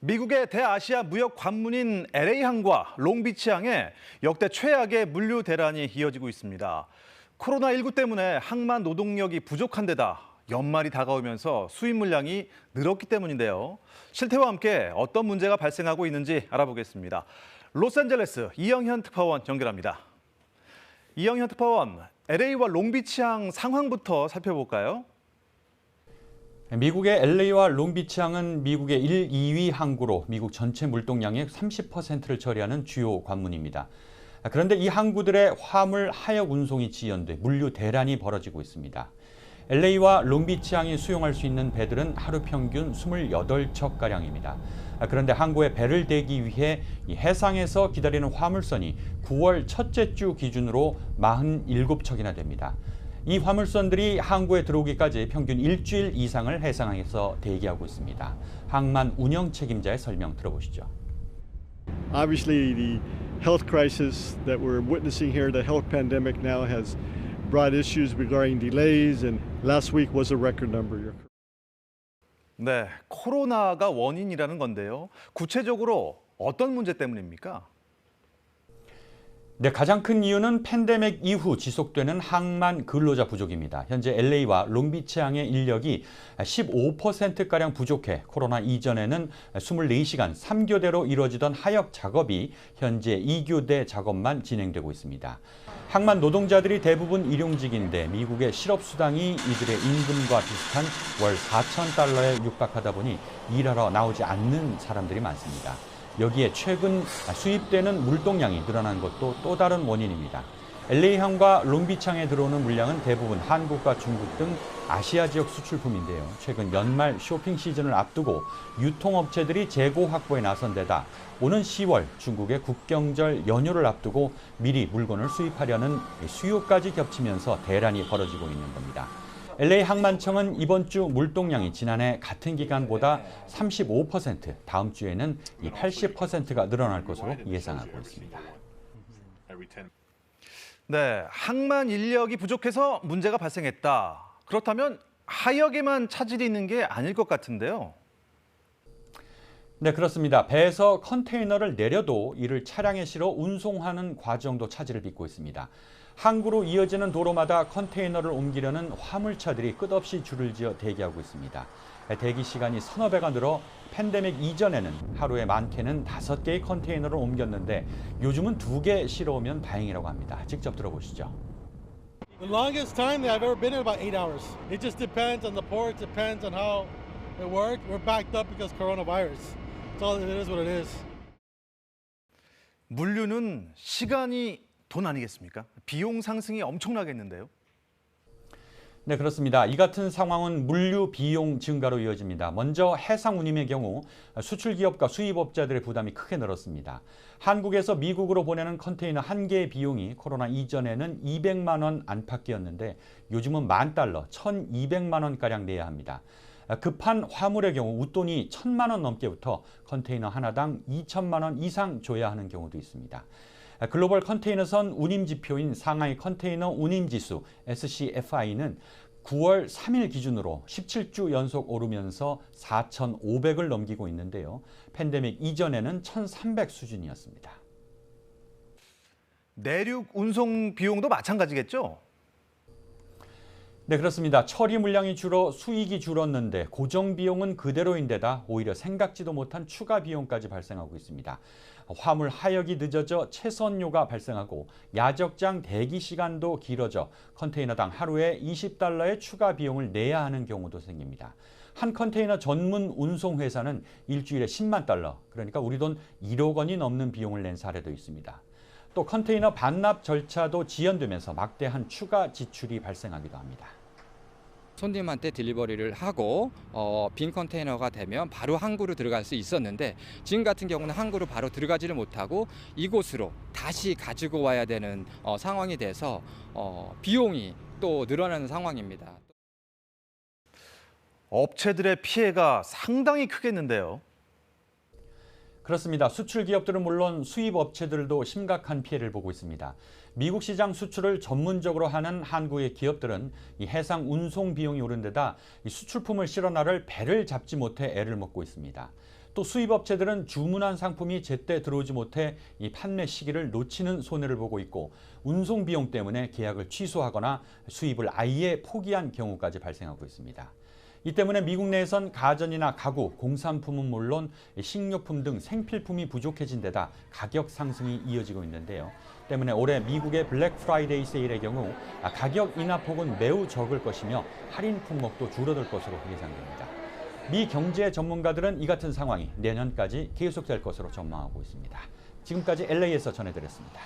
미국의 대아시아 무역 관문인 LA항과 롱비치항에 역대 최악의 물류 대란이 이어지고 있습니다. 코로나19 때문에 항만 노동력이 부족한 데다 연말이 다가오면서 수입 물량이 늘었기 때문인데요. 실태와 함께 어떤 문제가 발생하고 있는지 알아보겠습니다. 로스앤젤레스 이영현 특파원 연결합니다. 이영현 특파원, LA와 롱비치항 상황부터 살펴볼까요? 미국의 LA와 롱비치항은 미국의 1, 2위 항구로 미국 전체 물동량의 30%를 처리하는 주요 관문입니다. 그런데 이 항구들의 화물 하역 운송이 지연돼 물류 대란이 벌어지고 있습니다. LA와 롱비치항이 수용할 수 있는 배들은 하루 평균 28척가량입니다. 그런데 항구에 배를 대기 위해 이 해상에서 기다리는 화물선이 9월 첫째 주 기준으로 47척이나 됩니다. 이 화물선들이 항구에 들어오기까지 평균 일주일 이상을 해상에서 대기하고 있습니다. 항만 운영 책임자의 설명 들어보시죠. Obviously, the health crisis that we're witnessing here, the health pandemic now has brought issues regarding delays, and last week was a record number. 네, 코로나가 원인이라는 건데요. 구체적으로 어떤 문제 때문입니까? 네, 가장 큰 이유는 팬데믹 이후 지속되는 항만 근로자 부족입니다. 현재 LA와 롱비치항의 인력이 15%가량 부족해 코로나 이전에는 24시간 3교대로 이루어지던 하역 작업이 현재 2교대 작업만 진행되고 있습니다. 항만 노동자들이 대부분 일용직인데 미국의 실업수당이 이들의 임금과 비슷한 월 4,000달러에 육박하다 보니 일하러 나오지 않는 사람들이 많습니다. 여기에 최근 수입되는 물동량이 늘어난 것도 또 다른 원인입니다. LA항과 롱비치항에 들어오는 물량은 대부분 한국과 중국 등 아시아 지역 수출품인데요. 최근 연말 쇼핑 시즌을 앞두고 유통업체들이 재고 확보에 나선 데다 오는 10월 중국의 국경절 연휴를 앞두고 미리 물건을 수입하려는 수요까지 겹치면서 대란이 벌어지고 있는 겁니다. LA 항만청은 이번 주 물동량이 지난해 같은 기간보다 35%, 다음 주에는 이 80%가 늘어날 것으로 예상하고 있습니다. 네, 항만 인력이 부족해서 문제가 발생했다. 그렇다면 하역에만 차질이 있는 게 아닐 것 같은데요. 네, 그렇습니다. 배에서 컨테이너를 내려도 이를 차량에 실어 운송하는 과정도 차질을 빚고 있습니다. 항구로 이어지는 도로마다 컨테이너를 옮기려는 화물차들이 끝없이 줄을 지어 대기하고 있습니다. 대기 시간이 서너 배가 늘어 팬데믹 이전에는 하루에 많게는 5개의 컨테이너를 옮겼는데 요즘은 2개 실어오면 다행이라고 합니다. 직접 들어보시죠. The longest time that I've ever been in about 8 hours. It just depends on the port, depends on how it works. We're backed up because coronavirus. It's all it is what it is. 물류는 시간이 돈 아니겠습니까? 비용 상승이 엄청나겠는데요. 네, 그렇습니다. 이 같은 상황은 물류 비용 증가로 이어집니다. 먼저 해상 운임의 경우 수출 기업과 수입업자들의 부담이 크게 늘었습니다. 한국에서 미국으로 보내는 컨테이너 한 개의 비용이 코로나 이전에는 200만 원 안팎이었는데 요즘은 $10,000, 1,200만 원가량 내야 합니다. 급한 화물의 경우 웃돈이 1,000만 원 넘게부터 컨테이너 하나당 2천만 원 이상 줘야 하는 경우도 있습니다. 글로벌 컨테이너선 운임지표인 상하이 컨테이너 운임지수 SCFI는 9월 3일 기준으로 17주 연속 오르면서 4,500을 넘기고 있는데요. 팬데믹 이전에는 1,300 수준이었습니다. 내륙 운송 비용도 마찬가지겠죠? 네, 그렇습니다. 처리 물량이 줄어 수익이 줄었는데 고정 비용은 그대로인데다 오히려 생각지도 못한 추가 비용까지 발생하고 있습니다. 화물 하역이 늦어져 채선료가 발생하고 야적장 대기 시간도 길어져 컨테이너당 하루에 $20의 추가 비용을 내야 하는 경우도 생깁니다. 한 컨테이너 전문 운송 회사는 일주일에 $10만, 그러니까 우리 돈 1억 원이 넘는 비용을 낸 사례도 있습니다. 또 컨테이너 반납 절차도 지연되면서 막대한 추가 지출이 발생하기도 합니다. 손님한테 딜리버리를 하고 빈 컨테이너가 되면 바로 항구로 들어갈 수 있었는데 지금 같은 경우는 항구로 바로 들어가지를 못하고 이곳으로 다시 가지고 와야 되는 상황이 돼서 비용이 또 늘어나는 상황입니다. 업체들의 피해가 상당히 크겠는데요. 그렇습니다. 수출 기업들은 물론 수입 업체들도 심각한 피해를 보고 있습니다. 미국 시장 수출을 전문적으로 하는 한국의 기업들은 이 해상 운송 비용이 오른 데다 이 수출품을 실어 나를 배를 잡지 못해 애를 먹고 있습니다. 또 수입업체들은 주문한 상품이 제때 들어오지 못해 이 판매 시기를 놓치는 손해를 보고 있고 운송 비용 때문에 계약을 취소하거나 수입을 아예 포기한 경우까지 발생하고 있습니다. 이 때문에 미국 내에선 가전이나 가구, 공산품은 물론 식료품 등 생필품이 부족해진 데다 가격 상승이 이어지고 있는데요. 때문에 올해 미국의 블랙 프라이데이 세일의 경우 가격 인하폭은 매우 적을 것이며 할인 품목도 줄어들 것으로 예상됩니다. 미 경제 전문가들은 이 같은 상황이 내년까지 계속될 것으로 전망하고 있습니다. 지금까지 LA에서 전해드렸습니다.